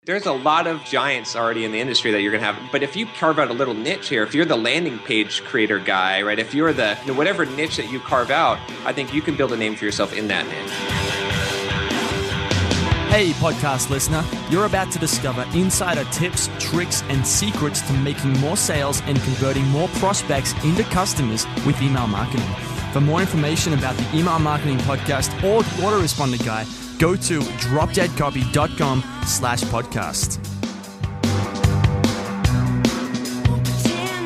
there's a lot of giants already in the industry that you're going to have. But if you carve out a little niche here, if you're the landing page creator guy, right? If you're the whatever niche that you carve out, I think you can build a name for yourself in that niche. Hey, podcast listener, you're about to discover insider tips, tricks, and secrets to making more sales and converting more prospects into customers with email marketing. For more information about the Email Marketing Podcast or the Autoresponder Guy, go to dropdeadcopy.com/podcast.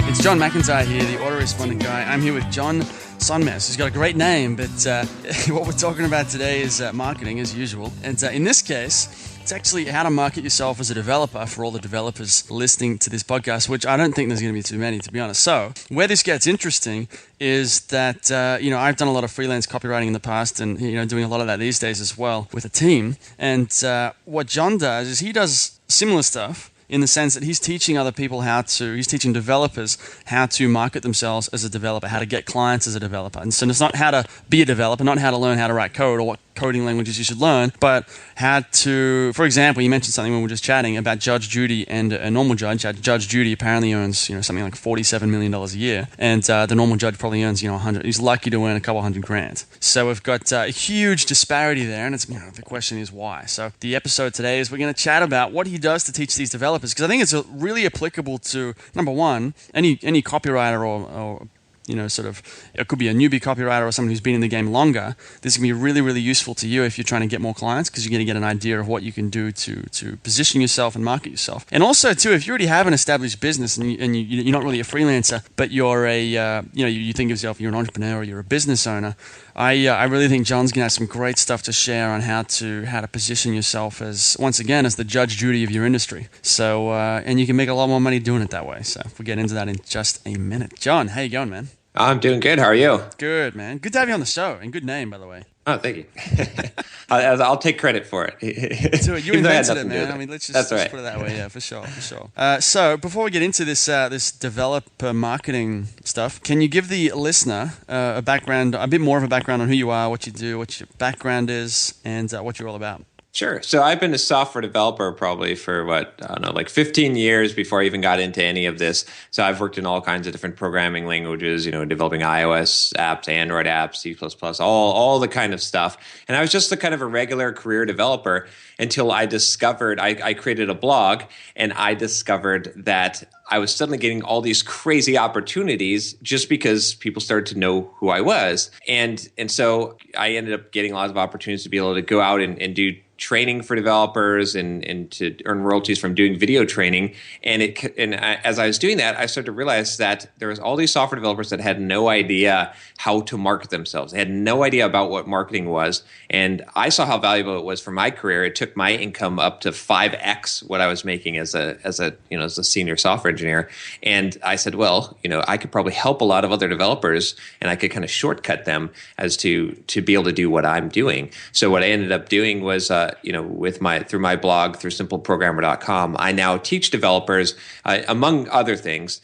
It's John McIntyre here, the Autoresponder Guy. I'm here with John Sonmez. He's got a great name, but what we're talking about today is marketing as usual. And in this case, it's actually how to market yourself as a developer for all the developers listening to this podcast, which I don't think there's going to be too many, to be honest. So where this gets interesting is that, I've done a lot of freelance copywriting in the past and, doing a lot of that these days as well with a team. And what John does is he does similar stuff in the sense that he's teaching he's teaching developers how to market themselves as a developer, how to get clients as a developer. And so it's not how to be a developer, not how to learn how to write code or what coding languages you should learn, but how to, for example, you mentioned something when we were just chatting about Judge Judy and a normal judge. Judge Judy apparently earns, something like $47 million a year, and the normal judge probably earns, 100. He's lucky to earn a couple $100,000. So we've got a huge disparity there, and it's, the question is why. So the episode today is we're going to chat about what he does to teach these developers, because I think it's really applicable to, number one, any copywriter or it could be a newbie copywriter or someone who's been in the game longer. This can be really, really useful to you if you're trying to get more clients, because you're going to get an idea of what you can do to position yourself and market yourself. And also, too, if you already have an established business and you're not really a freelancer, but you're you think of yourself, you're an entrepreneur or you're a business owner, I really think John's going to have some great stuff to share on how to position yourself as, once again, as the Judge Judy of your industry. So, and you can make a lot more money doing it that way. So we'll get into that in just a minute. John, how you going, man? I'm doing good. How are you? Good, man. Good to have you on the show. And good name, by the way. Oh, thank you. I'll take credit for it. So you invented it, man. I mean, let's just right. put it that way. Yeah, for sure. So before we get into this developer marketing stuff, can you give the listener a bit more of a background on who you are, what you do, what your background is, and what you're all about? Sure. So I've been a software developer probably for 15 years before I even got into any of this. So I've worked in all kinds of different programming languages, developing iOS apps, Android apps, C++, all the kind of stuff. And I was just the kind of a regular career developer until I discovered, I created a blog, and I discovered that I was suddenly getting all these crazy opportunities just because people started to know who I was. And so I ended up getting lots of opportunities to be able to go out and do training for developers and to earn royalties from doing video training. As I was doing that, I started to realize that there was all these software developers that had no idea how to market themselves. They had no idea about what marketing was. And I saw how valuable it was for my career. It took my income up to 5x what I was making as a senior software engineer. And I said, well, I could probably help a lot of other developers, and I could kind of shortcut them as to be able to do what I'm doing. So what I ended up doing was through my blog, through simpleprogrammer.com, I now teach developers, among other things,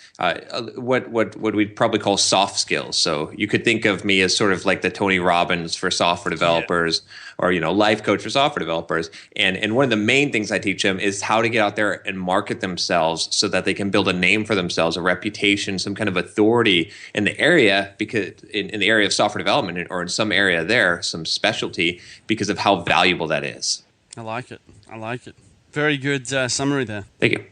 what we'd probably call soft skills. So you could think of me as sort of like the Tony Robbins for software developers, or life coach for software developers. And one of the main things I teach them is how to get out there and market themselves so that they can build a name for themselves, a reputation, some kind of authority in the area, because in the area of software development, or in some area there, some specialty, because of how valuable that is. I like it. Very good summary there. Thank you.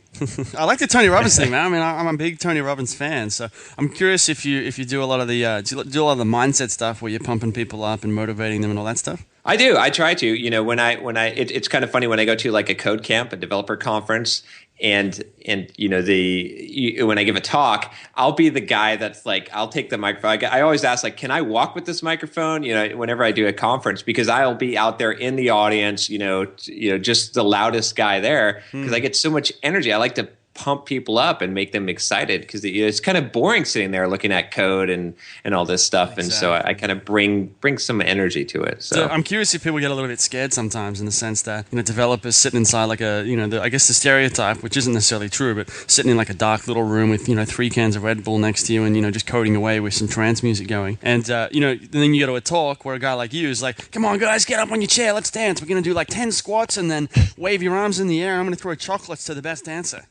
I like the Tony Robbins thing, man. I mean, I'm a big Tony Robbins fan, so I'm curious if you do a lot of the mindset stuff where you're pumping people up and motivating them and all that stuff. I do. I try to. It's kind of funny when I go to like a code camp, a developer conference, and when I give a talk, I'll be the guy that's like, I'll take the microphone. I always ask, like, can I walk with this microphone? Whenever I do a conference, because I'll be out there in the audience, just the loudest guy there, because I get so much energy. I like to pump people up and make them excited, because it's kind of boring sitting there looking at code and all this stuff. Exactly. And so I kind of bring some energy to it. So I'm curious if people get a little bit scared sometimes, in the sense that, developers sitting inside like a, I guess the stereotype, which isn't necessarily true, but sitting in like a dark little room with, 3 cans of Red Bull next to you and, just coding away with some trance music going. And, then you go to a talk where a guy like you is like, come on guys, get up on your chair, let's dance. We're going to do like 10 squats and then wave your arms in the air. I'm going to throw chocolates to the best dancer.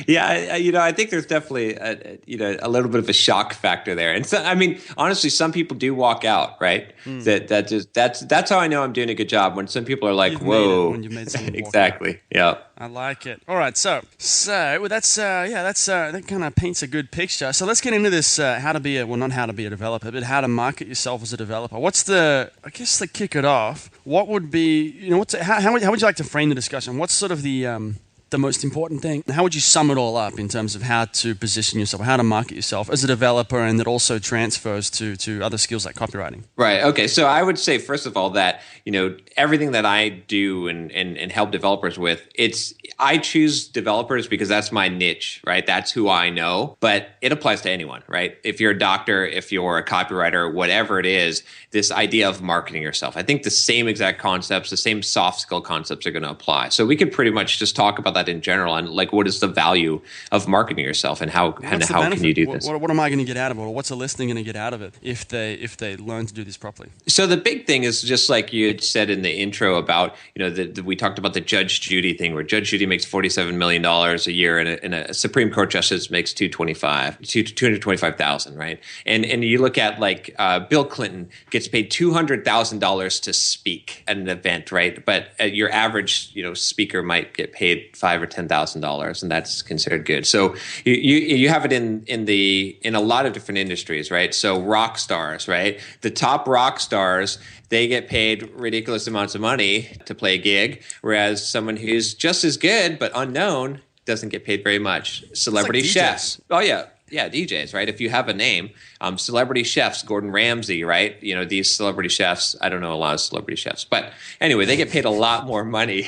Yeah, I think there's definitely a little bit of a shock factor there, and so, I mean, honestly, some people do walk out, right? That's how I know I'm doing a good job, when some people are like, "Whoa!" When you've made someone walk exactly. Out. Yeah, I like it. All right, so that kind of paints a good picture. So let's get into this: not how to be a developer, but how to market yourself as a developer. I guess to kick it off, what would be, how would you like to frame the discussion? What's sort of the most important thing? How would you sum it all up in terms of how to position yourself, how to market yourself as a developer, and that also transfers to other skills like copywriting? Right. Okay. So I would say, first of all, that, everything that I do and help developers with, I choose developers because that's my niche, right? That's who I know, but it applies to anyone, right? If you're a doctor, if you're a copywriter, whatever it is, this idea of marketing yourself, I think the same exact concepts, the same soft skill concepts are going to apply. So we could pretty much just talk about that in general, and like, what is the value of marketing yourself, and how can you do this? What am I going to get out of it, or what's a listener going to get out of it if they learn to do this properly? So the big thing is, just like you had said in the intro about, we talked about the Judge Judy thing, where Judge Judy makes $47 million a year, and a Supreme Court justice makes $225,000, right? And you look at like Bill Clinton gets paid $200,000 to speak at an event, right? But your average speaker might get paid $5,000 or $10,000, and that's considered good. So you have it in a lot of different industries, right? So rock stars, right? The top rock stars, they get paid ridiculous amounts of money to play a gig, whereas someone who's just as good but unknown doesn't get paid very much. Celebrity chefs. Oh yeah. Yeah, DJs, right? If you have a name, celebrity chefs, Gordon Ramsay, right? These celebrity chefs, I don't know a lot of celebrity chefs, but anyway, they get paid a lot more money.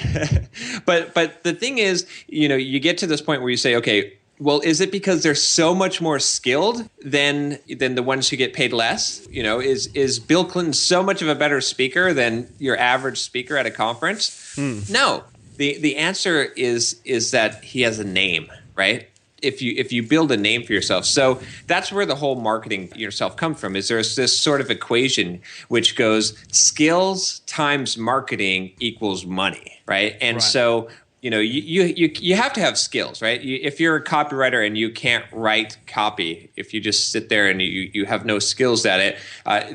But the thing is, you get to this point where you say, okay, well, is it because they're so much more skilled than the ones who get paid less? Is Bill Clinton so much of a better speaker than your average speaker at a conference? No. The answer is that he has a name, right? If you build a name for yourself. So that's where the whole marketing yourself comes from, is there's this sort of equation which goes skills times marketing equals money, right? And right. So you have to have skills, right? If you're a copywriter and you can't write copy, if you just sit there and you have no skills at it,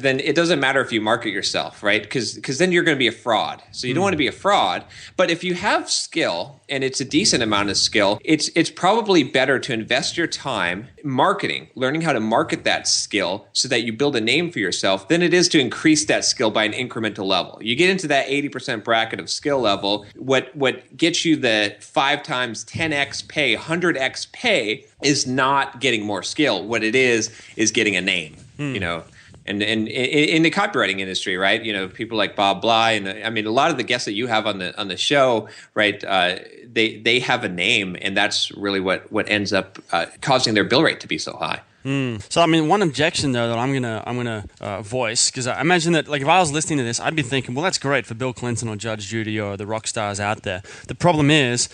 then it doesn't matter if you market yourself, right? Because then you're going to be a fraud. So you don't want to be a fraud. But if you have skill, and it's a decent amount of skill, it's probably better to invest your time marketing, learning how to market that skill so that you build a name for yourself, than it is to increase that skill by an incremental level. You get into that 80% bracket of skill level, what gets you the 5 times 10x pay, 100x pay is not getting more skill. What it is getting a name, And in the copywriting industry, right? People like Bob Bly, and I mean, a lot of the guests that you have on the show, right? They have a name, and that's really what ends up causing their bill rate to be so high. So I mean, one objection though that I'm gonna voice, because I imagine that, like, if I was listening to this, I'd be thinking, well, that's great for Bill Clinton or Judge Judy or the rock stars out there. The problem is,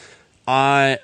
I'm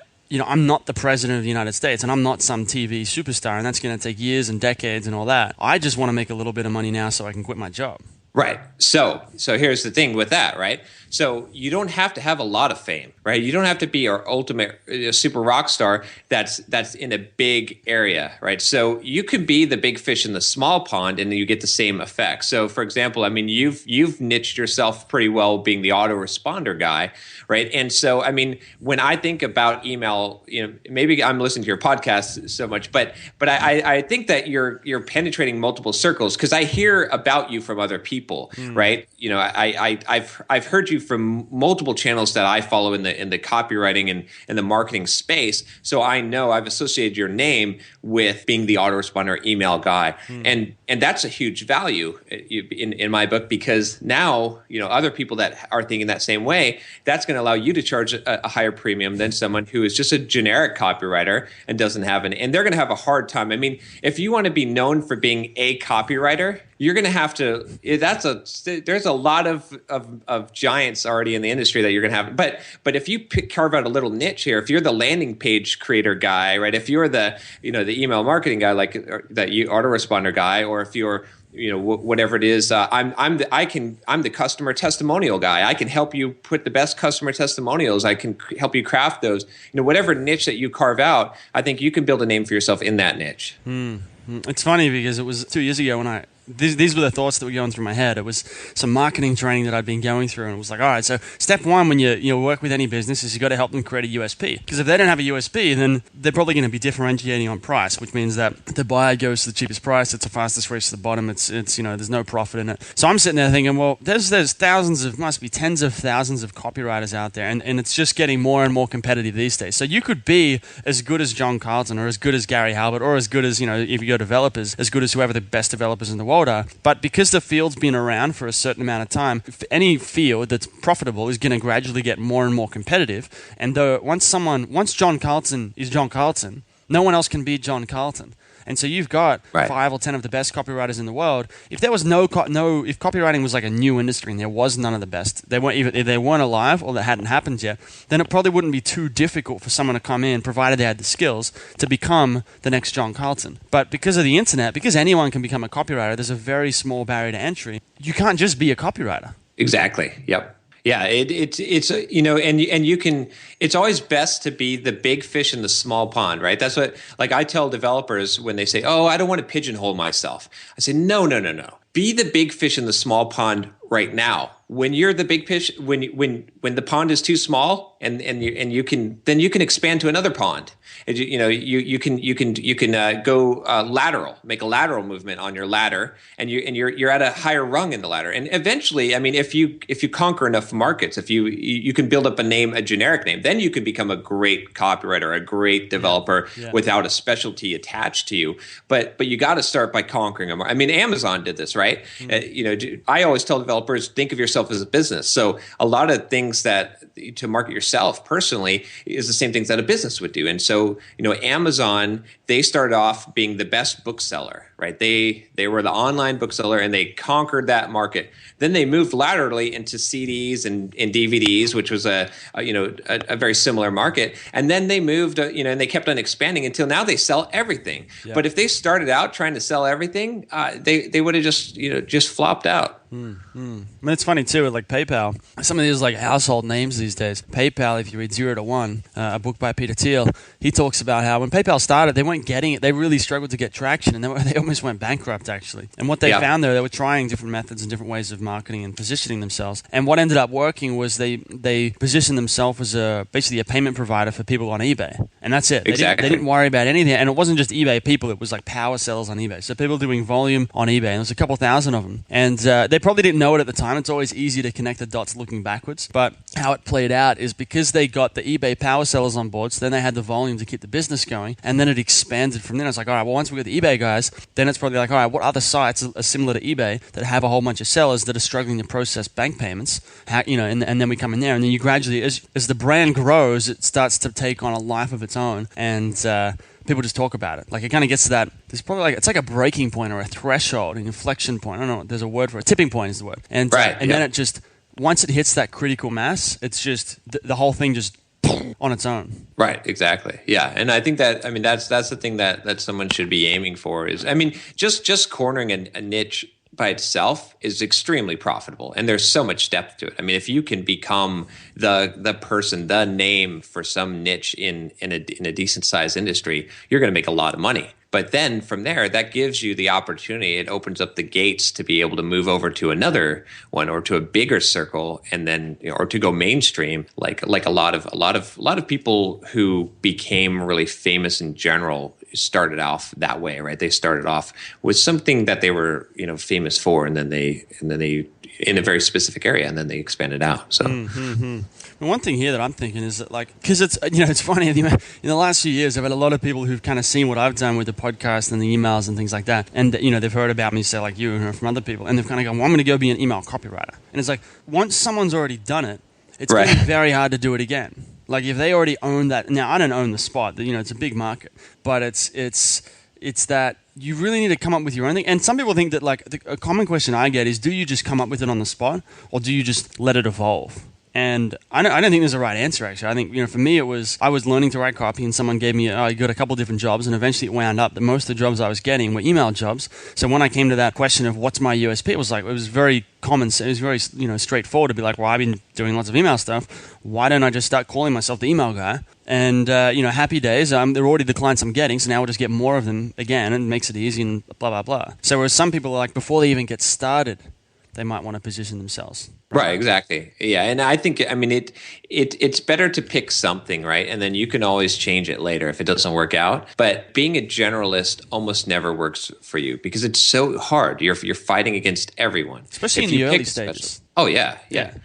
not the president of the United States, and I'm not some TV superstar, and that's going to take years and decades and all that. I just want to make a little bit of money now so I can quit my job. Right. So here's the thing with that, right? So you don't have to have a lot of fame, right? You don't have to be our ultimate super rock star that's in a big area, right? So you could be the big fish in the small pond, and you get the same effect. So, for example, I mean, you've niched yourself pretty well being the autoresponder guy, right? And so, I mean, when I think about email, maybe I'm listening to your podcast so much, but I think that you're penetrating multiple circles, because I hear about you from other people, right? I've heard you you from multiple channels that I follow in the copywriting and the marketing space. So I know I've associated your name with being the autoresponder email guy. And that's a huge value in my book, because now, other people that are thinking that same way, that's going to allow you to charge a higher premium than someone who is just a generic copywriter and doesn't have and they're going to have a hard time. I mean, if you want to be known for being a copywriter, you're going to have to, there's a lot of giants already in the industry that you're going to have. But if you carve out a little niche here, if you're the landing page creator guy, right? If you're the the email marketing guy, like that you autoresponder guy, or if you're whatever it is, I'm the customer testimonial guy. I can help you put the best customer testimonials. I can help you craft those. Whatever niche that you carve out, I think you can build a name for yourself in that niche. It's funny because it was 2 years ago when these were the thoughts that were going through my head. It was some marketing training that I'd been going through, and it was like, all right, so step one when you work with any business is you got to help them create a USP. Because if they don't have a USP, then they're probably going to be differentiating on price, which means that the buyer goes to the cheapest price. It's the fastest race to the bottom. It's there's no profit in it. So I'm sitting there thinking, well, there's must be tens of thousands of copywriters out there, and it's just getting more and more competitive these days. So you could be as good as John Carlton, or as good as Gary Halbert, or as good as if you go developers, as good as whoever the best developers in the world are. But because the field's been around for a certain amount of time, any field that's profitable is going to gradually get more and more competitive. And once John Carlton is John Carlton, no one else can beat John Carlton. And so you've got 5 or 10 of the best copywriters in the world. If there was if copywriting was like a new industry and there was none of the best, if they weren't alive or that hadn't happened yet, then it probably wouldn't be too difficult for someone to come in, provided they had the skills, to become the next John Carlton. But because of the internet, because anyone can become a copywriter, there's a very small barrier to entry. You can't just be a copywriter. Exactly. Yep. Yeah, it's and you can. It's always best to be the big fish in the small pond, right? That's what, like, I tell developers when they say, "Oh, I don't want to pigeonhole myself." I say, "No. Be the big fish in the small pond right now. When you're the big fish, when the pond is too small, and you can expand to another pond. You can go lateral, make a lateral movement on your ladder, and you're at a higher rung in the ladder. And eventually, I mean, if you conquer enough markets, if you can build up a generic name, then you can become a great copywriter, a great developer without a specialty attached to you. But you got to start by conquering them. I mean, Amazon did this, right? I always tell developers, think of yourself as a business. So a lot of things that to market yourself personally is the same things that a business would do. And so, Amazon, they started off being the best bookseller, right? They were the online bookseller, and they conquered that market. Then they moved laterally into CDs and DVDs, which was a very similar market. And then they moved, and they kept on expanding until now they sell everything. Yeah. But if they started out trying to sell everything, they would have just flopped out. I mean, it's funny too with like PayPal. Some of these like household names these days. PayPal, if you read 0 to 1, a book by Peter Thiel, he talks about how when PayPal started, they weren't getting it. They really struggled to get traction, and they almost went bankrupt actually. And what they found there, they were trying different methods and different ways of marketing and positioning themselves. And what ended up working was they positioned themselves as basically a payment provider for people on eBay, and that's it. They didn't worry about anything, and it wasn't just eBay people. It was like power sellers on eBay. So people doing volume on eBay, and there's a couple thousand of them, and they probably didn't know it at the time. It's always easy to connect the dots looking backwards. But how it played out is because they got the eBay power sellers on board, so then they had the volume to keep the business going, and then it expanded from there. It's like, all right, well, once we got the eBay guys, then it's probably like, all right, what other sites are similar to eBay that have a whole bunch of sellers that are struggling to process bank payments? And then we come in there, and then you gradually, as the brand grows, it starts to take on a life of its own, and people just talk about it. Like, it kind of gets to that. There's probably it's like a breaking point or a threshold, an inflection point. I don't know. There's a word for it. Tipping point is the word. And then it just, once it hits that critical mass, it's just the whole thing just on its own. Right. Exactly. Yeah. And I think that, I mean, that's the thing that someone should be aiming for is, I mean, just cornering a niche by itself is extremely profitable, and there's so much depth to it. I mean, if you can become the person, the name for some niche in a decent sized industry, you're going to make a lot of money. But then from there, that gives you the opportunity. It opens up the gates to be able to move over to another one or to a bigger circle, and then or to go mainstream. Like a lot of people who became really famous in general started off that way, right? They started off with something that they were, famous for, and then they in a very specific area, and then they expanded out. So. And one thing here that I'm thinking is that, because it's, it's funny, in the last few years, I've had a lot of people who've kind of seen what I've done with the podcast and the emails and things like that. And, they've heard about me, say, like you, and from other people. And they've kind of gone, well, I'm going to go be an email copywriter. And it's like, once someone's already done it, it's going to be very hard to do it again. Like, if they already own that, now I don't own the spot, it's a big market, but it's that you really need to come up with your own thing. And some people think that, a common question I get is, do you just come up with it on the spot, or do you just let it evolve? And I don't think there's a right answer, actually. I think, for me, I was learning to write copy, and someone gave me, I got a couple different jobs, and eventually it wound up that most of the jobs I was getting were email jobs. So when I came to that question of what's my USP, it was very common. It was very, straightforward to be like, well, I've been doing lots of email stuff. Why don't I just start calling myself the email guy? And, happy days. They're already the clients I'm getting, so now we'll just get more of them again, and it makes it easy and blah, blah, blah. So whereas some people are before they even get started, they might want to position themselves. Right, exactly. Yeah, and I think, it's better to pick something, right? And then you can always change it later if it doesn't work out. But being a generalist almost never works for you because it's so hard. You're fighting against everyone. Especially in the early stages. Oh, yeah.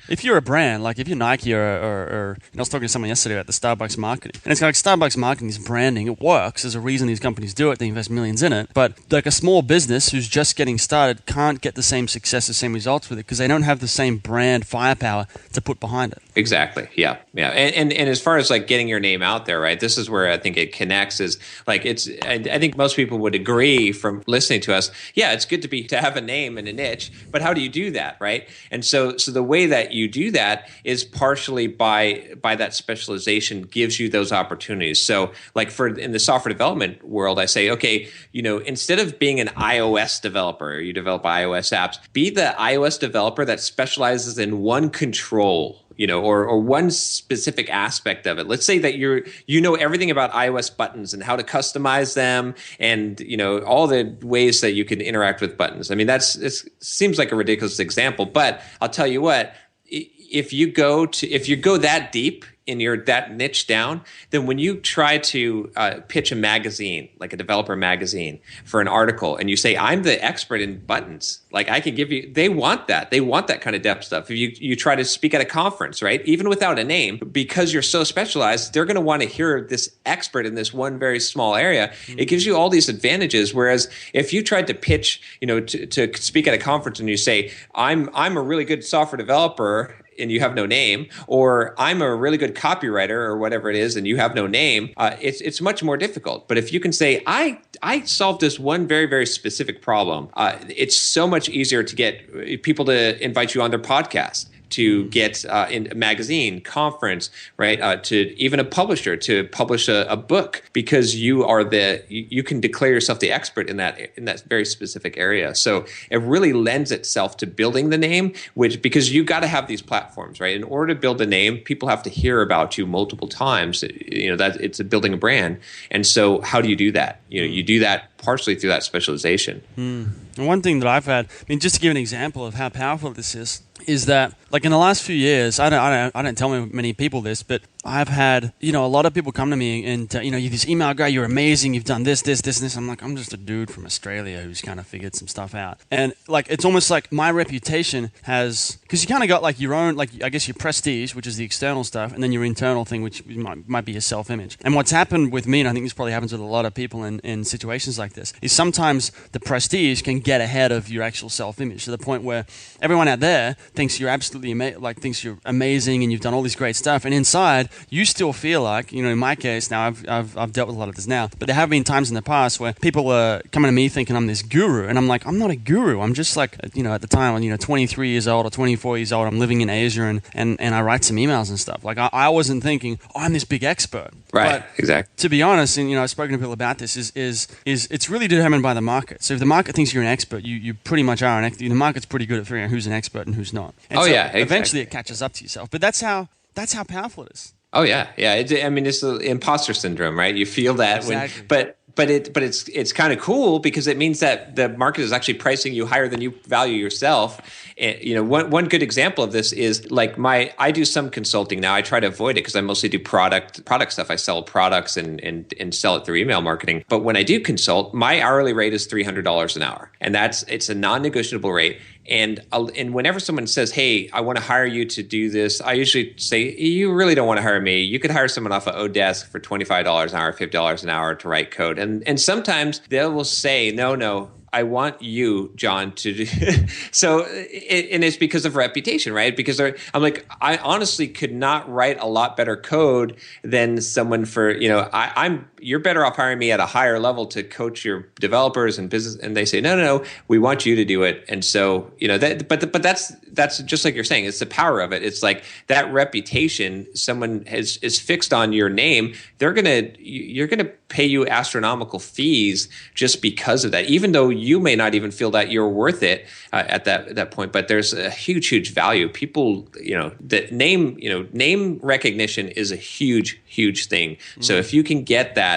If you're a brand, like if you're Nike or I was talking to someone yesterday about the Starbucks marketing. And it's like Starbucks marketing is branding. It works. There's a reason these companies do it. They invest millions in it. But like a small business who's just getting started can't get the same success, the same results with it because they don't have the same brand firepower to put behind it. Exactly. Yeah. And as far as getting your name out there, right? This is where I think it connects is I think most people would agree from listening to us. Yeah, it's good to have a name and a niche, but how do you do that, right? And so the way that you do that is partially by that specialization gives you those opportunities. So in the software development world, I say, okay, instead of being an iOS developer, you develop iOS apps, be the iOS developer that specializes in one control, or one specific aspect of it. Let's say that you know everything about iOS buttons and how to customize them and, all the ways that you can interact with buttons. I mean, it seems like a ridiculous example, but I'll tell you what, if you go that deep in that niche down, then when you try to pitch a magazine, like a developer magazine for an article, and you say, I'm the expert in buttons, I can give you, they want that kind of depth stuff. If you try to speak at a conference, right, even without a name, because you're so specialized, they're going to want to hear this expert in this one very small area. Mm-hmm. It gives you all these advantages. Whereas if you tried to pitch, to speak at a conference and you say, I'm a really good software developer, and you have no name, or I'm a really good copywriter or whatever it is and you have no name, it's much more difficult. But if you can say, I solved this one very, very specific problem, it's so much easier to get people to invite you on their podcast, to get in a magazine, conference, right? To even a publisher to publish a book, because you can declare yourself the expert in that very specific area. So it really lends itself to building the name, because you got to have these platforms, right? In order to build a name, people have to hear about you multiple times. That it's building a brand. And so how do you do that? You do that partially through that specialization. And one thing that I've had, just to give an example of how powerful this is that, in the last few years, I don't tell many people this, but I've had, a lot of people come to me and, you're this email guy, you're amazing, you've done this, and this. I'm like, I'm just a dude from Australia who's kind of figured some stuff out. And, it's almost like my reputation has, because you kind of got, your own, I guess your prestige, which is the external stuff, and then your internal thing, which might be your self-image. And what's happened with me, and I think this probably happens with a lot of people in situations like this, is sometimes the prestige can get ahead of your actual self-image to the point where everyone out there thinks you're absolutely thinks you're amazing and you've done all this great stuff, and inside you still feel like, in my case now, I've dealt with a lot of this now, but there have been times in the past where people are coming to me thinking I'm this guru, and I'm like, I'm not a guru. I'm just at the time, 23 years old or 24 years old, I'm living in Asia and I write some emails and stuff. I wasn't thinking, I'm this big expert. Right, but exactly. To be honest, and I've spoken to people about this, is it's really determined by the market. So if the market thinks you're an expert, you pretty much are an expert. The market's pretty good at figuring out who's an expert and who's not. And exactly. Eventually it catches up to yourself. But that's how powerful it is. Oh yeah. It's the imposter syndrome, right? You feel that exactly. but but it's kind of cool because it means that the market is actually pricing you higher than you value yourself. And, one good example of this is like I do some consulting now. I try to avoid it because I mostly do product stuff. I sell products and sell it through email marketing. But when I do consult, my hourly rate is $300 an hour, and it's a non-negotiable rate. And whenever someone says, "Hey, I want to hire you to do this," I usually say, "You really don't want to hire me. You could hire someone off of Odesk for $25 an hour, $50 an hour to write code." And sometimes they will say, "No, I want you, John, to do." So, and it's because of reputation, right? Because I'm like, I honestly could not write a lot better code than someone for, you're better off hiring me at a higher level to coach your developers and business. And they say, no, we want you to do it. And so, but that's just like you're saying, it's the power of it. It's like that reputation, someone is fixed on your name. You're going to pay you astronomical fees just because of that, even though you may not even feel that you're worth it at that point. But there's a huge value. People, that name recognition is a huge thing. Mm-hmm. So if you can get that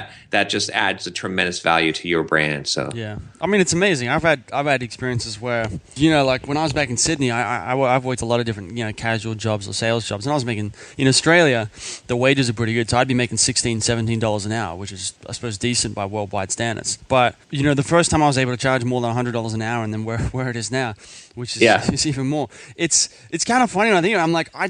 just adds a tremendous value to your brand. So yeah, I mean, it's amazing. I've had experiences where, like when I was back in Sydney, I've worked a lot of different, casual jobs or sales jobs, and I was making, in Australia, the wages are pretty good. So I'd be making $16, $17 an hour, which is, I suppose, decent by worldwide standards. But, the first time I was able to charge more than $100 an hour, and then where it is now, which is, is even more. It's kind of funny when I think of it. I'm like, I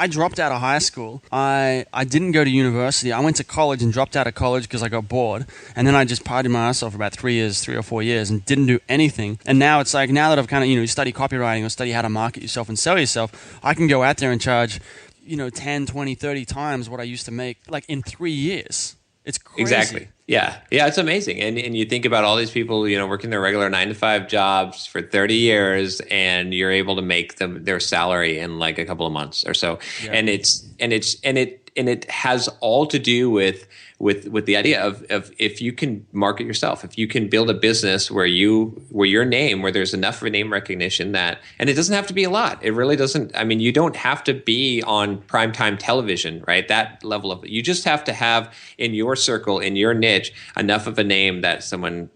dropped out of high school. I didn't go to university. I went to college and dropped out of college because I got bored. And then I just partied my ass off for about 3 or 4 years and didn't do anything. And now it's like, now that I've kind of, you study copywriting or study how to market yourself and sell yourself, I can go out there and charge, 10, 20, 30 times what I used to make like in 3 years. It's crazy. Exactly. Yeah, it's amazing. And you think about all these people, working their regular 9-to-5 jobs for 30 years, and you're able to make them their salary in like a couple of months or so. Yeah. And it has all to do with the idea of if you can market yourself, if you can build a business where there's enough of a name recognition and it doesn't have to be a lot. It really doesn't. I mean, you don't have to be on primetime television, right? That level of, you just have to have in your circle, in your niche, enough of a name that someone,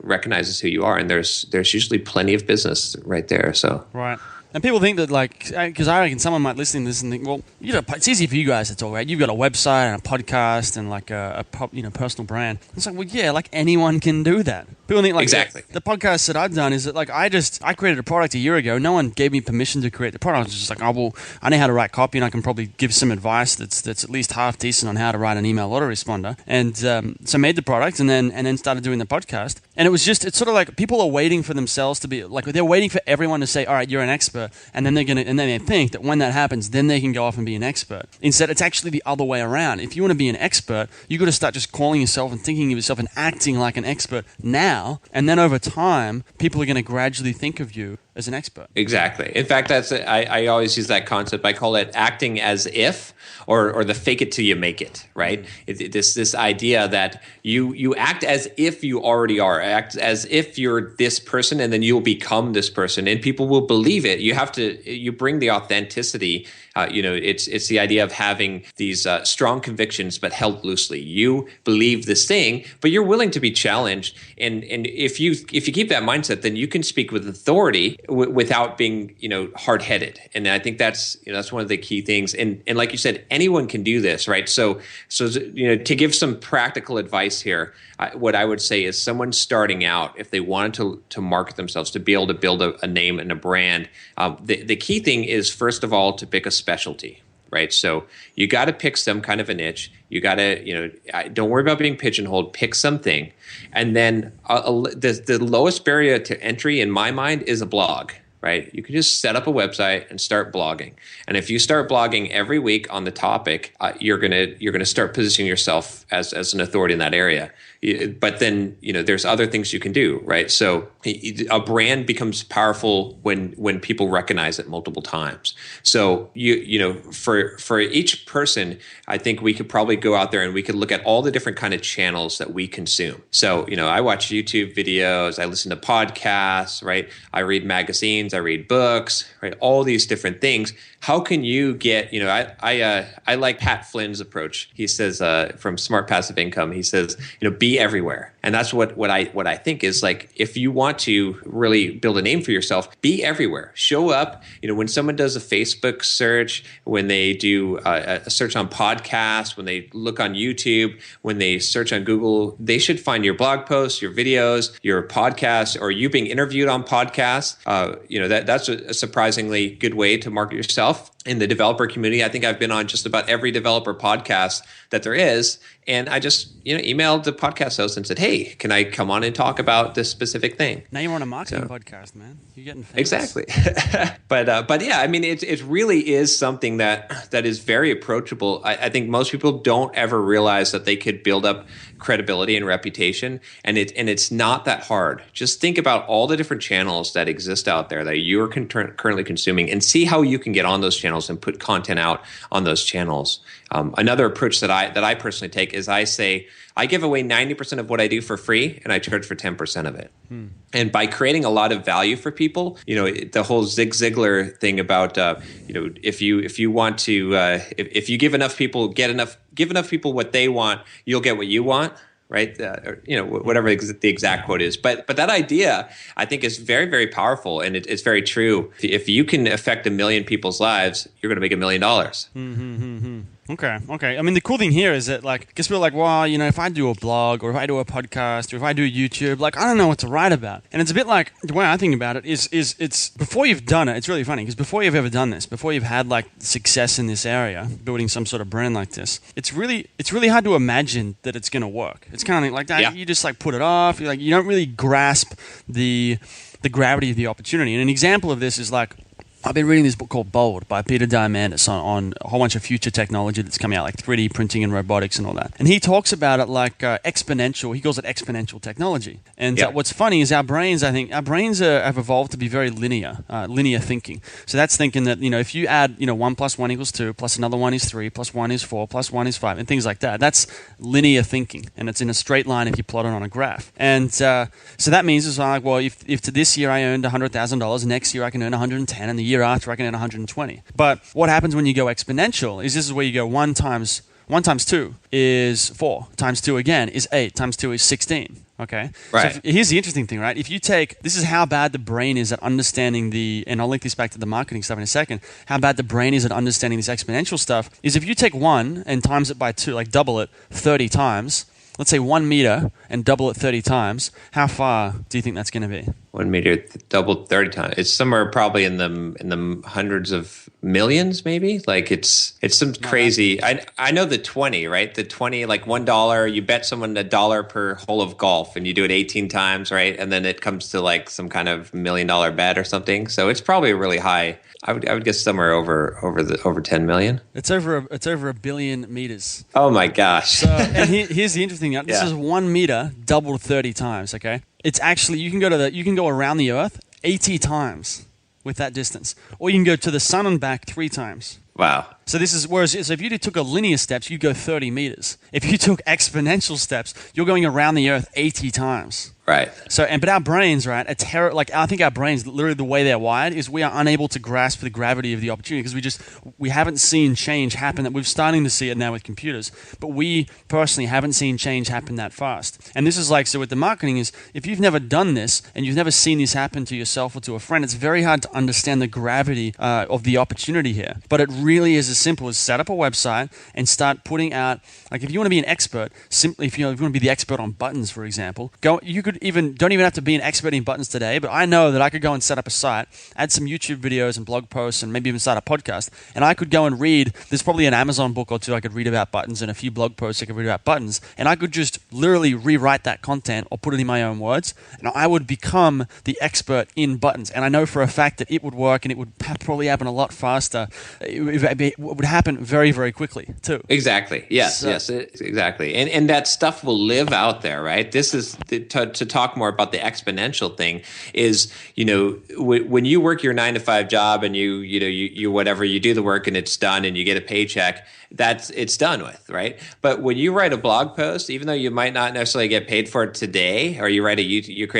recognizes who you are. And there's usually plenty of business right there. So, right. And people think that, like, because I reckon someone might listen to this and think, well, it's easy for you guys to talk, right? You've got a website and a podcast and like a personal brand. It's like, well, yeah, like anyone can do that. People think like exactly. The podcast that I've done is that like I created a product a year ago. No one gave me permission to create the product. I was just like, oh well, I know how to write copy and I can probably give some advice that's at least half decent on how to write an email autoresponder. And so made the product and then started doing the podcast. And it's sort of like people are waiting for themselves to be like, they're waiting for everyone to say, all right, you're an expert, and then they think that when that happens, then they can go off and be an expert. Instead, it's actually the other way around. If you want to be an expert, you got to start just calling yourself and thinking of yourself and acting like an expert now, and then over time, people are going to gradually think of you as an expert. Exactly. In fact, I always use that concept. I call it acting as if, or the fake it till you make it, right? This idea that you act as if you already are, act as if you're this person, and then you'll become this person, and people will believe it. You bring the authenticity. It's the idea of having these strong convictions, but held loosely. You believe this thing, but you're willing to be challenged. And if you keep that mindset, then you can speak with authority without being, hard-headed. And I think that's one of the key things. And like you said, anyone can do this, right? So to give some practical advice here, what I would say is someone starting out, if they wanted to market themselves, to be able to build a name and a brand, the key thing is, first of all, to pick a specialty, right? So you got to pick some kind of a niche. You got to, don't worry about being pigeonholed. Pick something. And then the lowest barrier to entry in my mind is a blog. Right? You can just set up a website and start blogging. And if you start blogging every week on the topic, you're gonna start positioning yourself as an authority in that area. But then there's other things you can do, right? So a brand becomes powerful when people recognize it multiple times. So for each person, I think we could probably go out there and we could look at all the different kind of channels that we consume. So I watch YouTube videos, I listen to podcasts, right? I read magazines. I read books, right? All these different things. How can you get, I like Pat Flynn's approach. He says from Smart Passive Income, he says, be everywhere. And that's what I think is like, if you want to really build a name for yourself, be everywhere. Show up. When someone does a Facebook search, when they do a search on podcasts, when they look on YouTube, when they search on Google, they should find your blog posts, your videos, your podcasts, or you being interviewed on podcasts. That's a surprisingly good way to market yourself. In the developer community, I think I've been on just about every developer podcast that there is. And I just, emailed the podcast host and said, hey, can I come on and talk about this specific thing? Now you're on a marketing podcast, man. You're getting famous. Exactly. But yeah, I mean, it really is something that is very approachable. I think most people don't ever realize that they could build up credibility and reputation, and it's not that hard. Just think about all the different channels that exist out there that you're currently consuming, and see how you can get on those channels and put content out on those channels. Another approach that I personally take is I say I give away 90% of what I do for free, and I charge for 10% of it. And by creating a lot of value for people, the whole Zig Ziglar thing about if you want to if you give enough people what they want, you'll get what you want. Right, whatever the exact quote is, but that idea I think is very, very powerful, and it's very true. If you can affect 1 million people's lives, you're going to make $1 million. Okay. I mean, the cool thing here is that, because we're like, well, if I do a blog or if I do a podcast or if I do YouTube, I don't know what to write about. And it's a bit like, the way I think about it is it's before you've done it, it's really funny, because before you've ever done this, before you've had success in this area, building some sort of brand like this, it's really hard to imagine that it's going to work. It's kind of like that. Yeah. You just put it off. You don't really grasp the gravity of the opportunity. And an example of this is I've been reading this book called Bold by Peter Diamandis on a whole bunch of future technology that's coming out, like 3D printing and robotics and all that. And he talks about it like exponential. He calls it exponential technology. And what's funny is our brains have evolved to be very linear thinking. So that's thinking that, if you add, 1 + 1 = 2, plus another 1 is 3, plus 1 is 4, plus 1 is 5, and things like that. That's linear thinking. And it's in a straight line if you plot it on a graph. And so that means it's like, well, if to this year I earned $100,000, next year I can earn 110, and the year after I can earn 120. But what happens when you go exponential is this is where you go 1 times 2 is 4, times 2 again is 8, times 2 is 16. Okay? Right. So here's the interesting thing, right? If you take, this is how bad the brain is at understanding and I'll link this back to the marketing stuff in a second, how bad the brain is at understanding this exponential stuff, is if you take 1 and times it by 2, double it 30 times, let's say 1 meter and double it 30 times, how far do you think that's going to be? 1 meter doubled 30 times. It's somewhere probably in the hundreds of millions, maybe. It's some crazy. I know the 20, right? The 20, $1. You bet someone $1 per hole of golf, and you do it 18 times, right? And then it comes to some kind of $1 million bet or something. So it's probably really high. I would guess somewhere over 10 million. It's over 1 billion meters. Oh my gosh! So, and here's the interesting thing. This is 1 meter doubled 30 times. Okay, it's actually you can go around the Earth 80 times with that distance, or you can go to the sun and back 3 times. Wow. So if you took a linear steps, you go 30 meters. If you took exponential steps, you're going around the Earth 80 times. Right. So, but our brains, right, I think our brains, literally the way they're wired is we are unable to grasp the gravity of the opportunity because we haven't seen change happen. That we're starting to see it now with computers, but we personally haven't seen change happen that fast. And this is so with the marketing is, if you've never done this and you've never seen this happen to yourself or to a friend, it's very hard to understand the gravity of the opportunity here. But it really is as simple as set up a website and start putting out, if you want to be an expert, simply if you want to be the expert on buttons, for example, don't even have to be an expert in buttons today, but I know that I could go and set up a site, add some YouTube videos and blog posts, and maybe even start a podcast, and I could go and read, there's probably an Amazon book or two I could read about buttons and a few blog posts I could read about buttons, and I could just literally rewrite that content or put it in my own words, and I would become the expert in buttons. And I know for a fact that it would work, and it would probably happen a lot faster. It would happen very, very quickly too. Exactly. Yes. Exactly. And that stuff will live out there, right? This is to talk more about the exponential thing is, when you work your 9 to 5 job and you whatever, you do the work and it's done and you get a paycheck, it's done with, right? But when you write a blog post, even though you might not necessarily get paid for it today, or you create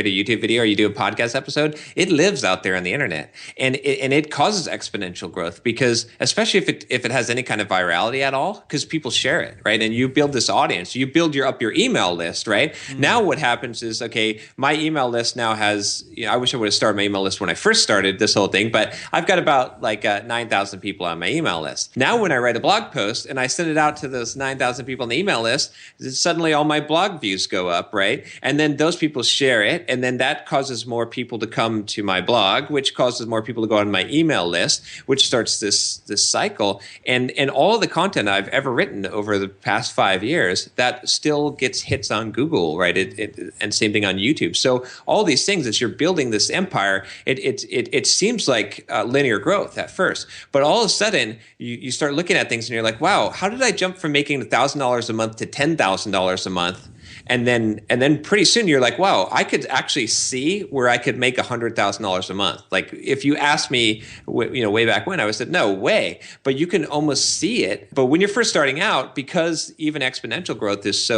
a YouTube video or you do a podcast episode, it lives out there on the internet, and it causes exponential growth, because especially if it has any kind of virality at all, because people share it, right? And you build this audience, you build up your email list, right? Mm-hmm. Now what happens is, okay, my email list now has, I wish I would have started my email list when I first started this whole thing, but I've got about 9,000 people on my email list. Now when I write a blog post and I send it out to those 9,000 people on the email list, suddenly all my blog views go up, right? And then those people share it, and then that causes more people to come to my blog, which causes more people to go on my email list, which starts this cycle. And all the content I've ever written over the past 5 years, that still gets hits on Google, right? And same thing on YouTube. So all these things, as you're building this empire, it seems like linear growth at first, but all of a sudden you start looking at things and you're like, wow, how did I jump from making $1,000 a month to $10,000 a month? And then pretty soon you're like, wow, I could actually see where I could make $100,000 a month. Like if you asked me, way back when, I would have said, no way. But you can almost see it. But when you're first starting out, because even exponential growth is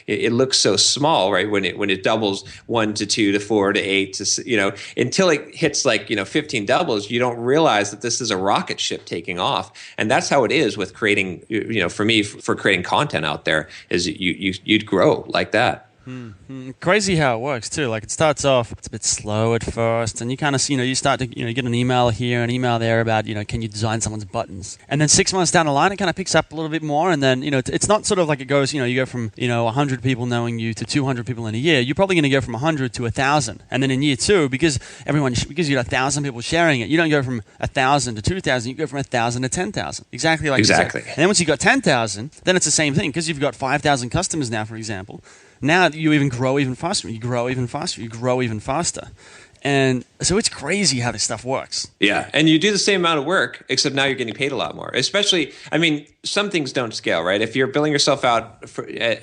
it looks so small, right? When it doubles 1 to 2 to 4 to 8 to, until it hits 15 doubles, you don't realize that this is a rocket ship taking off. And that's how it is with creating, for me, for creating content out there, is you'd grow like that. Mm-hmm. Crazy how it works too. Like it starts off, it's a bit slow at first, and you kind of see, you start to, get an email here, an email there about, can you design someone's buttons? And then 6 months down the line, it kind of picks up a little bit more, and then, it's not sort of like it goes, you go from, 100 people knowing you to 200 people in a year. You're probably going to go from 100 to 1,000, and then in year 2, because you got 1,000 people sharing it, you don't go from 1,000 to 2,000, you go from 1,000 to 10,000. Exactly. And then once you got 10,000, then it's the same thing, because you've got 5,000 customers now, for example. Now you even grow even faster. You grow even faster. You grow even faster. And so it's crazy how this stuff works. Yeah. And you do the same amount of work, except now you're getting paid a lot more. Especially, some things don't scale, right? If you're billing yourself out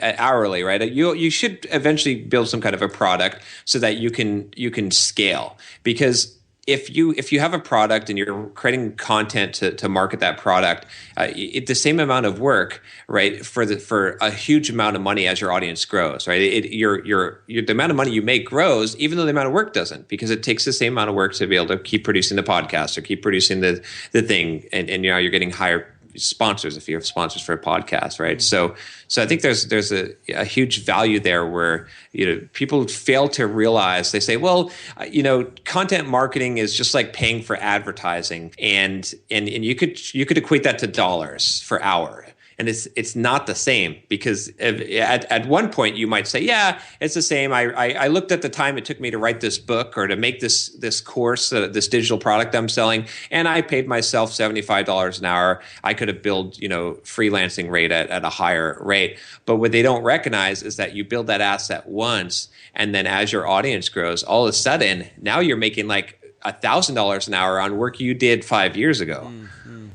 hourly, right? You should eventually build some kind of a product so that you can scale. Because if you have a product and you're creating content to market that product, the same amount of work, right, for a huge amount of money as your audience grows, right? The amount of money you make grows, even though the amount of work doesn't, because it takes the same amount of work to be able to keep producing the podcast or keep producing the thing, and you're getting higher sponsors if you have sponsors for a podcast, right? So I think there's a huge value there where people fail to realize. They say, well, content marketing is just like paying for advertising, and you could equate that to dollars per hour. And it's not the same, because at one point you might say, yeah, it's the same. I looked at the time it took me to write this book or to make this course, this digital product I'm selling, and I paid myself $75 an hour. I could have billed, freelancing rate at a higher rate. But what they don't recognize is that you build that asset once, and then as your audience grows, all of a sudden now you're making $1,000 an hour on work you did 5 years ago. Mm-hmm.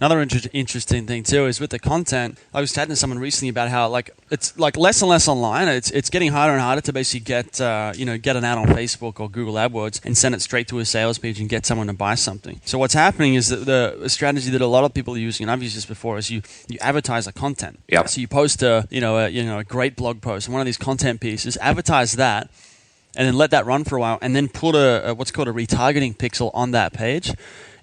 Another interesting thing too is with the content. I was chatting to someone recently about how it's less and less online. It's getting harder and harder to basically get an ad on Facebook or Google AdWords and send it straight to a sales page and get someone to buy something. So what's happening is that the strategy that a lot of people are using, and I've used this before, is you advertise the content. Yep. So you post a great blog post, one of these content pieces, advertise that, and then let that run for a while, and then put a what's called a retargeting pixel on that page.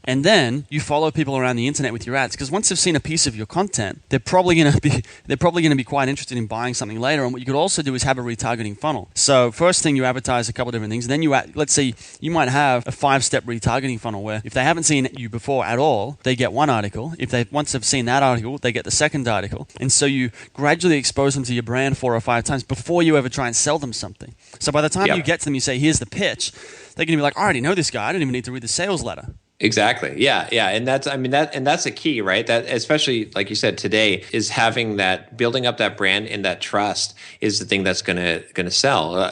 And then you follow people around the internet with your ads, because once they've seen a piece of your content, they're probably going to be quite interested in buying something later. And what you could also do is have a retargeting funnel. So first thing, you advertise a couple of different things, and then let's say you might have a 5-step retargeting funnel where if they haven't seen you before at all, they get one article. Once they've seen that article, they get the second article. And so you gradually expose them to your brand 4 or 5 times before you ever try and sell them something. So by the time you get to them, you say, here's the pitch. They're going to be like, I already know this guy. I don't even need to read the sales letter. Exactly. Yeah. Yeah. And that's, I mean, that's a key, right? That, especially like you said today, is having that, building up that brand and that trust is the thing that's going to sell.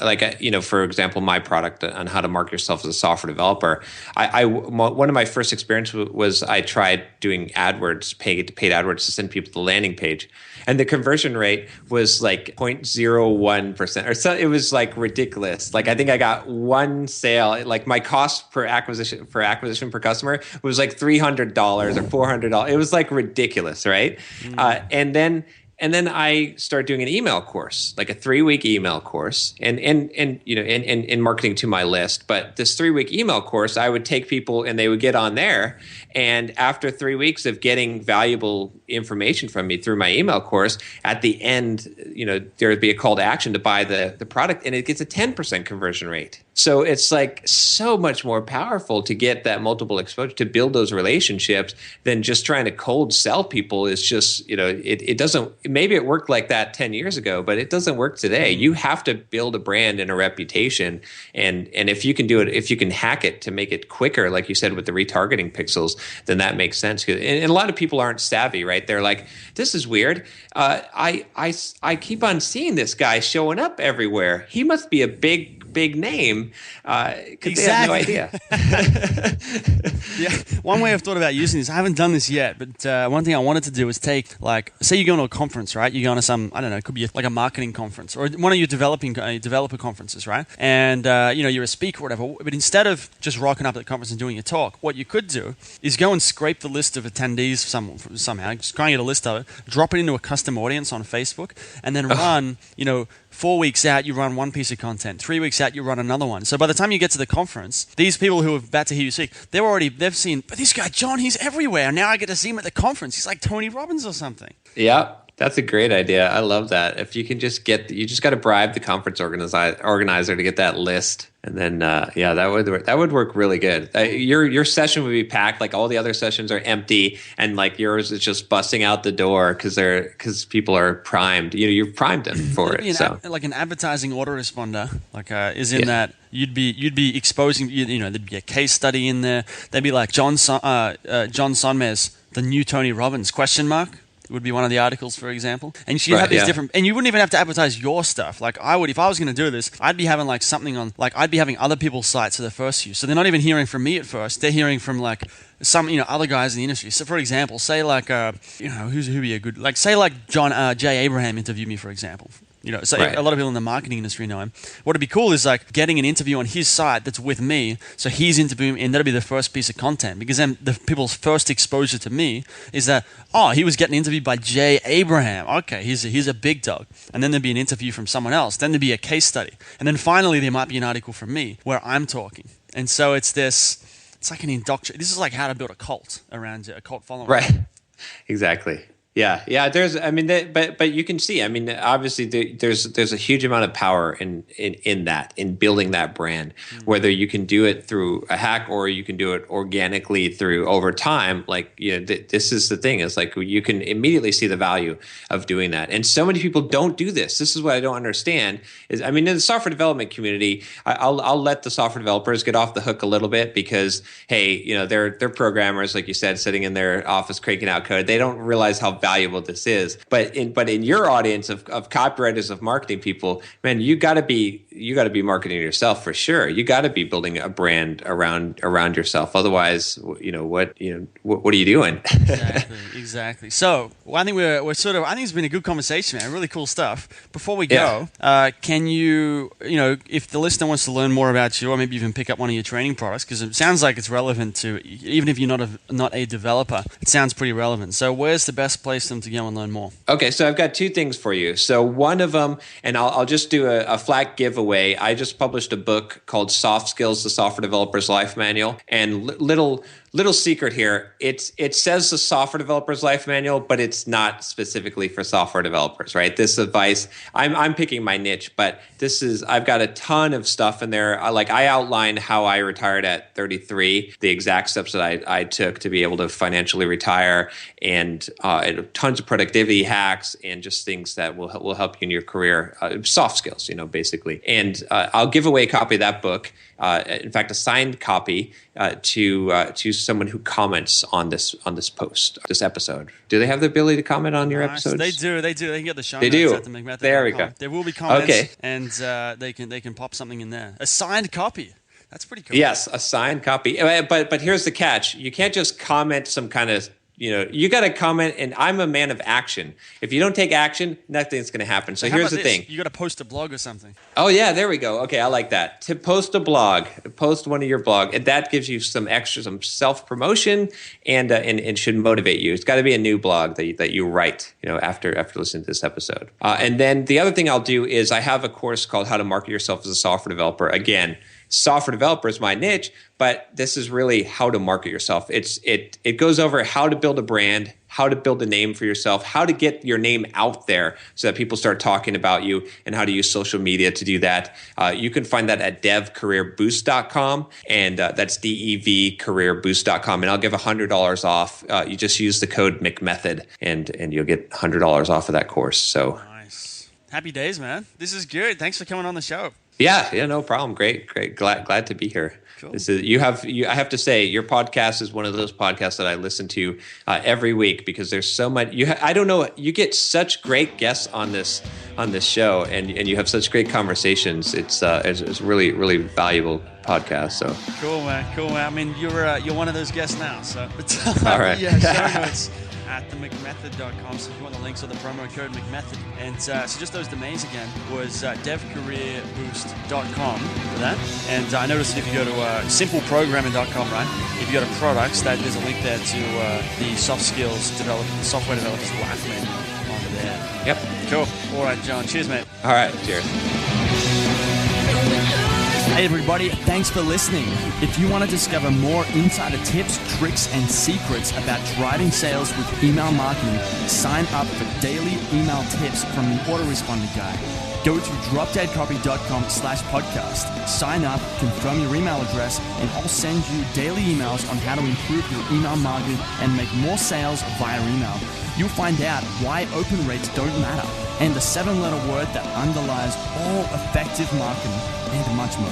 For example, my product on how to market yourself as a software developer. One of my first experience was I tried doing AdWords, paid AdWords to send people to the landing page. And the conversion rate was like 0.01% or so. It was like ridiculous. Like I think I got one sale, like my cost per acquisition per customer was like $300 or $400. It was like ridiculous, right? And then I started doing an email course, like a 3-week email course, and marketing to my list. But this 3-week email course, I would take people and they would get on there, and after 3 weeks of getting valuable information from me through my email course, at the end, there would be a call to action to buy the product, and it gets a 10% conversion rate. So it's like so much more powerful to get that multiple exposure, to build those relationships, than just trying to cold sell people. Is just, it doesn't, maybe it worked like that 10 years ago, but it doesn't work today. You have to build a brand and a reputation. And if you can do it, if you can hack it to make it quicker, like you said, with the retargeting pixels, then that makes sense. And a lot of people aren't savvy, right? They're like, this is weird. I keep on seeing this guy showing up everywhere. He must be a big name, because they have no idea. Yeah, one way I've thought about using this, I haven't done this yet, but one thing I wanted to do is take, like, say you go to a conference, right? You go to some, I don't know, it could be like a marketing conference or one of your developer conferences, right? And you're a speaker or whatever, but instead of just rocking up at the conference and doing your talk, what you could do is go and scrape the list of attendees somehow, just try and get a list of it, drop it into a custom audience on Facebook, and then run, 4 weeks out, you run one piece of content. 3 weeks out, you run another one. So by the time you get to the conference, these people who are about to hear you speak, they've seen, but this guy, John, he's everywhere. Now I get to see him at the conference. He's like Tony Robbins or something. Yeah. That's a great idea. I love that. If you can just you just got to bribe the conference organizer to get that list, and then that would work really good. Your session would be packed, like all the other sessions are empty, and like yours is just busting out the door because people are primed. You've primed them for it. Like an advertising autoresponder, like that you'd be exposing. There'd be a case study in there. They'd be like John Sonmez, the new Tony Robbins ? Would be one of the articles, for example. And you have these different, and you wouldn't even have to advertise your stuff. Like I would, if I was going to do this, I'd be having like something on, like I'd be having other people's sites for the first few. So they're not even hearing from me at first. They're hearing from like some, other guys in the industry. So for example, say like, who'd be a good, like say like John J. Abraham interviewed me, for example. So right. A lot of people in the marketing industry know him. What'd be cool is like getting an interview on his site that's with me. So he's interviewing, and that'll be the first piece of content, because then the people's first exposure to me is that, he was getting interviewed by J. Abraham. Okay, he's a big dog. And then there'd be an interview from someone else. Then there'd be a case study. And then finally there might be an article from me where I'm talking. And so it's like an indoctrination. This is like how to build a cult around a cult following. Right. Exactly. Yeah. But you can see. I mean, obviously, there's a huge amount of power in building that brand. Mm-hmm. Whether you can do it through a hack or you can do it organically through over time. Like, this is the thing. It's like you can immediately see the value of doing that. And so many people don't do this. This is what I don't understand. In the software development community, I'll let the software developers get off the hook a little bit, because hey, they're programmers, like you said, sitting in their office cranking out code. They don't realize how valuable this is. But in your audience of copywriters, of marketing people, man, you got to be marketing yourself for sure. You got to be building a brand around yourself. Otherwise, what are you doing? Exactly. So I think I think it's been a good conversation, man. Really cool stuff. Before we go, can you, if the listener wants to learn more about you, or maybe even pick up one of your training products, because it sounds like it's relevant to, even if you're not a developer, it sounds pretty relevant. So where's the best place them to go and learn more? Okay, so I've got two things for you. So one of them, and I'll just do a flat giveaway. I just published a book called Soft Skills: The Software Developer's Life Manual. And little secret here, it says the software developer's life manual, but it's not specifically for software developers, right? This advice, I'm picking my niche, but I've got a ton of stuff in there. I outline how I retired at 33, the exact steps that I took to be able to financially retire, and tons of productivity hacks and just things that will help you in your career, soft skills, basically. And I'll give away a copy of that book. In fact, a signed copy to someone who comments on this post, this episode. Do they have the ability to comment on your episodes? They do. They can get the show they notes do. at the McMethod.com. There we go. There will be comments, okay. and they can pop something in there. A signed copy. That's pretty cool. Yes, a signed copy. But here's the catch. You can't just comment some kind of, you got to comment, and I'm a man of action. If you don't take action, nothing's going to happen. So here's the thing. You got to post a blog or something. Oh, yeah, there we go. Okay, I like that. To post a blog, post one of your blog, and that gives you some self-promotion and should motivate you. It's got to be a new blog that you write, after listening to this episode. And then the other thing I'll do is I have a course called How to Market Yourself as a Software Developer. Again, software developer is my niche, but this is really how to market yourself. It goes over how to build a brand, how to build a name for yourself, how to get your name out there so that people start talking about you, and how to use social media to do that. You can find that at devcareerboost.com, and that's devcareerboost.com, and I'll give $100 off. You just use the code McMethod, and you'll get $100 off of that course. So nice. Happy days, man. This is good. Thanks for coming on the show. Yeah, no problem. Great. Glad to be here. Cool. I have to say, your podcast is one of those podcasts that I listen to every week, because there's so much. I don't know. You get such great guests on this show, and you have such great conversations. It's really, really valuable podcast. So cool, man. I mean, you're one of those guests now. So all right. Yeah, show notes at themcmethod.com. So if you want the links or the promo code McMethod. And so just those domains again was devcareerboost.com for that. And I noticed that if you go to simpleprogramming.com, right? If you go to products, there's a link there to the software developers life menu on there. Yep. Cool. All right, John. Cheers, mate. All right. Cheers. Hey everybody, thanks for listening. If you want to discover more insider tips, tricks, and secrets about driving sales with email marketing, sign up for daily email tips from the autoresponder guy. Go to dropdeadcopy.com/podcast, sign up, confirm your email address, and I'll send you daily emails on how to improve your email marketing and make more sales via email. You'll find out why open rates don't matter, and the 7-letter word that underlies all effective marketing, and much more.